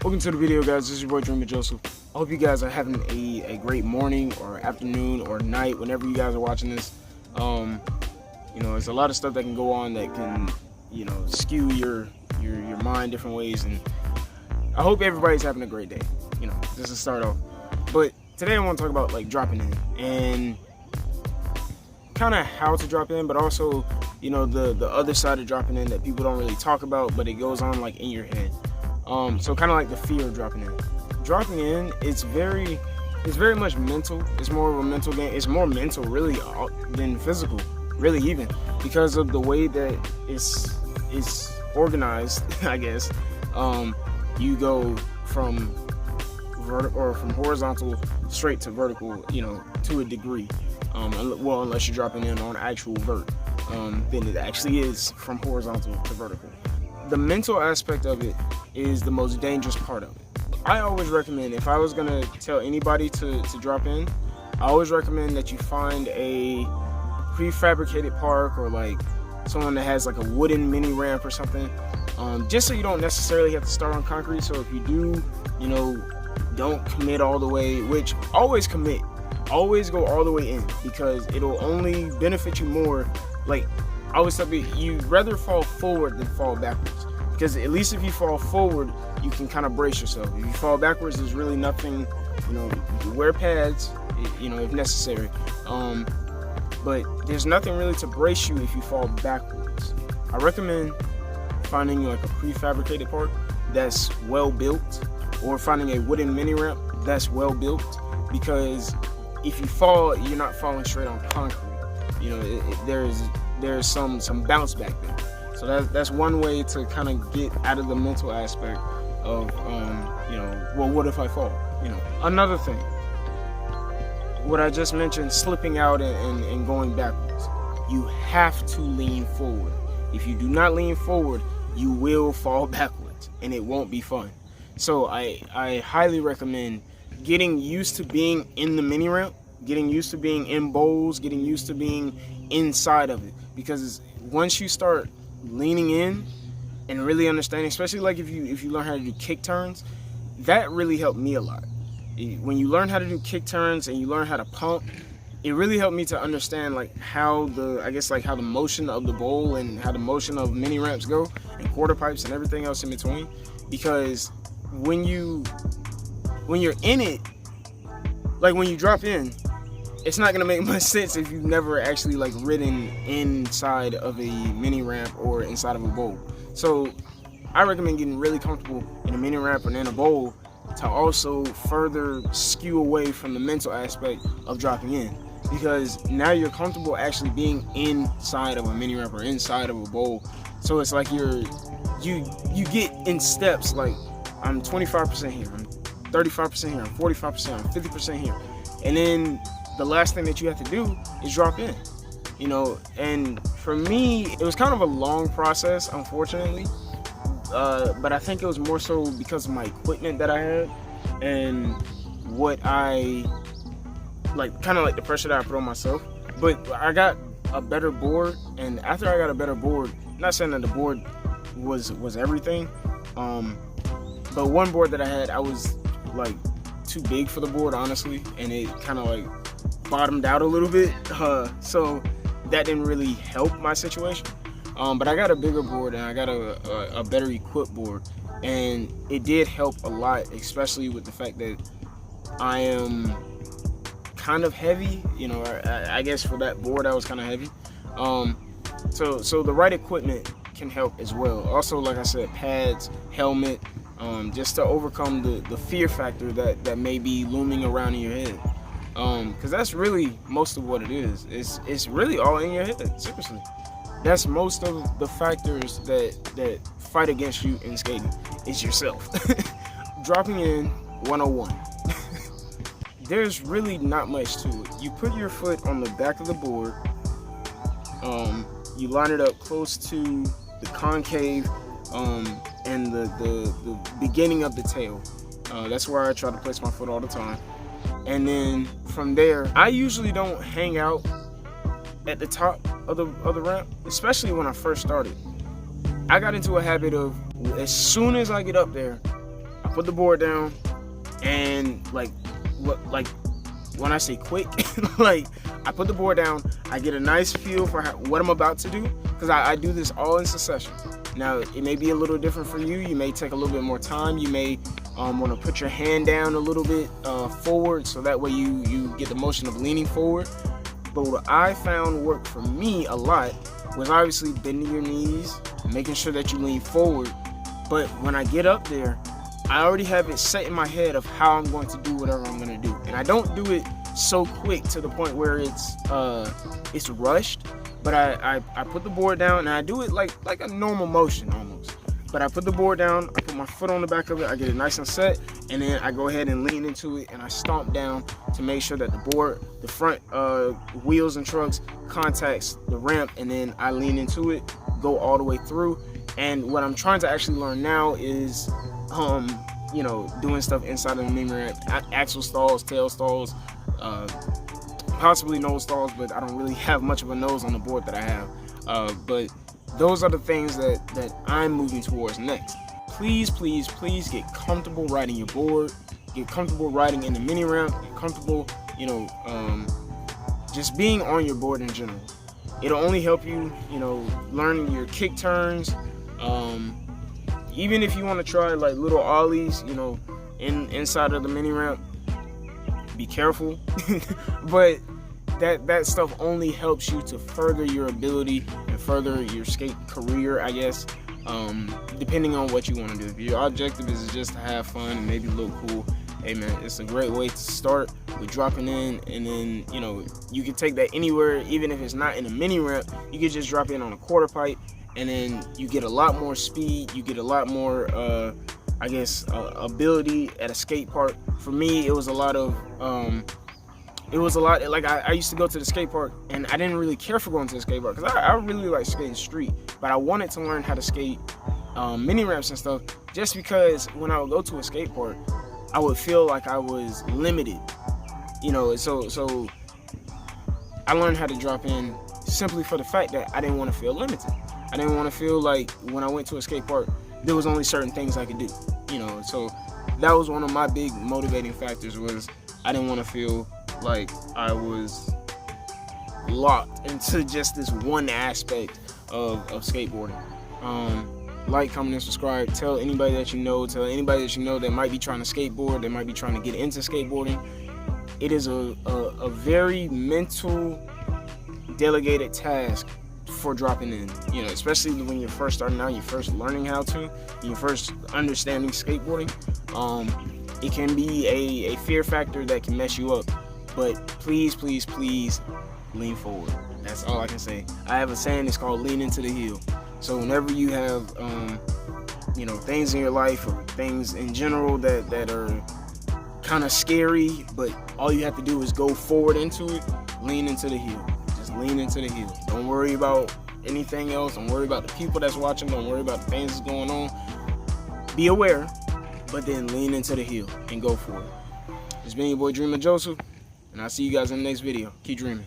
Welcome to the video, guys. This is your boy Dreamer Joseph. I hope you guys are having a great morning or afternoon or night whenever you guys are watching this. You know, there's a lot of stuff that can go on that can, you know, skew your mind different ways, and I hope everybody's having a great day. You know, just to start off. But today I want to talk about like dropping in and kind of how to drop in, but also, you know, the other side of dropping in that people don't really talk about, but it goes on like in your head. So kind of like the fear of dropping in. Dropping in, it's very much mental. It's more of a mental game. It's more mental really than physical, really, even because of the way that it's organized. I guess you go from horizontal straight to vertical, you know, to a degree. Well, unless you're dropping in on actual vert, then it actually is from horizontal to vertical. The mental aspect of it is the most dangerous part of it. I always recommend, if I was gonna tell anybody to drop in, I always recommend that you find a prefabricated park or like someone that has like a wooden mini ramp or something, just so you don't necessarily have to start on concrete. So if you do, you know, don't commit all the way, which always commit. Always go all the way in, because it'll only benefit you more. Like, I always tell people, you'd rather fall forward than fall backwards, because at least if you fall forward, you can kind of brace yourself. If you fall backwards, there's really nothing, you know, you can wear pads, you know, if necessary, but there's nothing really to brace you if you fall backwards. I recommend finding like a prefabricated park that's well built, or finding a wooden mini ramp that's well built, because if you fall, you're not falling straight on concrete. You know, there's some bounce back there. So that's one way to kind of get out of the mental aspect of, you know, well, what if I fall? You know, another thing, what I just mentioned, slipping out and going backwards. You have to lean forward. If you do not lean forward, you will fall backwards, and it won't be fun. So I highly recommend getting used to being in the mini ramp, getting used to being in bowls, getting used to being inside of it. Because once you start leaning in and really understanding, especially like if you learn how to do kick turns, that really helped me a lot. When you learn how to do kick turns and you learn how to pump, it really helped me to understand like how the motion of the bowl and how the motion of mini ramps go, and quarter pipes and everything else in between. Because when you're in it, like when you drop in, it's not gonna make much sense if you've never actually like ridden inside of a mini ramp or inside of a bowl. So I recommend getting really comfortable in a mini ramp and in a bowl to also further skew away from the mental aspect of dropping in, because now you're comfortable actually being inside of a mini ramp or inside of a bowl. So it's like you get in steps, like I'm 25% here, I'm 35% here, I'm 45%, I'm 50% here, and then the last thing that you have to do is drop in, you know. And for me, it was kind of a long process, unfortunately, but I think it was more so because of my equipment that I had and what I like, kind of like the pressure that I put on myself. But I got a better board, and after I got a better board, not saying that the board was everything, but one board that I had, I was like too big for the board, honestly, and it kind of like bottomed out a little bit, so that didn't really help my situation. But I got a bigger board, and I got a better equipped board, and it did help a lot, especially with the fact that I am kind of heavy. You know, I guess for that board I was kind of heavy. So the right equipment can help as well. Also, like I said, pads, helmet, just to overcome the fear factor that may be looming around in your head. Because that's really most of what it is. It's really all in your head, seriously. That's most of the factors that fight against you in skating. It's yourself. Dropping in 101. There's really not much to it. You put your foot on the back of the board, you line it up close to the concave and the beginning of the tail. That's where I try to place my foot all the time. And then from there, I usually don't hang out at the top of the ramp, especially when I first started. I got into a habit of, as soon as I get up there, I put the board down, and like when I say quick, like I put the board down, I get a nice feel for what I'm about to do, because I do this all in succession. Now, it may be a little different for you. You may take a little bit more time. You may want to put your hand down a little bit forward, so that way you get the motion of leaning forward. But what I found worked for me a lot was obviously bending your knees, making sure that you lean forward. But when I get up there, I already have it set in my head of how I'm going to do whatever I'm going to do. And I don't do it so quick to the point where it's rushed. But I put the board down, and I do it like a normal motion almost. But I put the board down, I put my foot on the back of it, I get it nice and set, and then I go ahead and lean into it, and I stomp down to make sure that the front wheels and trucks contacts the ramp, and then I lean into it, go all the way through. And what I'm trying to actually learn now is, you know, doing stuff inside of the mini ramp, axle stalls, tail stalls, possibly nose stalls, but I don't really have much of a nose on the board that I have. But those are the things that I'm moving towards next. Please, please, please get comfortable riding your board. Get comfortable riding in the mini ramp. Get comfortable, you know, just being on your board in general. It'll only help you, you know, learn your kick turns. Even if you want to try like little ollies, you know, inside of the mini ramp, be careful. But that stuff only helps you to further your ability and further your skate career, I guess, depending on what you want to do. If your objective is just to have fun and maybe look cool, hey man, it's a great way to start with dropping in. And then, you know, you can take that anywhere. Even if it's not in a mini ramp, you can just drop in on a quarter pipe, and then you get a lot more speed, you get a lot more I guess ability at a skate park. For me, it was a lot like I used to go to the skate park, and I didn't really care for going to the skate park, because I really like skating street, but I wanted to learn how to skate mini ramps and stuff, just because when I would go to a skate park, I would feel like I was limited, you know. So I learned how to drop in simply for the fact that I didn't want to feel limited. I didn't want to feel like when I went to a skate park, there was only certain things I could do, you know. So that was one of my big motivating factors, was I didn't want to feel like I was locked into just this one aspect of skateboarding. Like, comment, and subscribe. Tell anybody that you know. Tell anybody that you know that might be trying to skateboard, that might be trying to get into skateboarding. It is a very mental, delegated task for dropping in, you know, especially when you're first starting out, you're first learning how to, you're first understanding skateboarding. It can be a fear factor that can mess you up, but please, please, please lean forward. That's all I can say. I have a saying, it's called lean into the hill. So whenever you have, you know, things in your life or things in general that are kind of scary, but all you have to do is go forward into it, lean into the hill. Just lean into the hill. Don't worry about anything else. Don't worry about the people that's watching. Don't worry about the things that's going on. Be aware, but then lean into the hill and go for it. It's been your boy Dreamer Joseph, and I'll see you guys in the next video. Keep dreaming.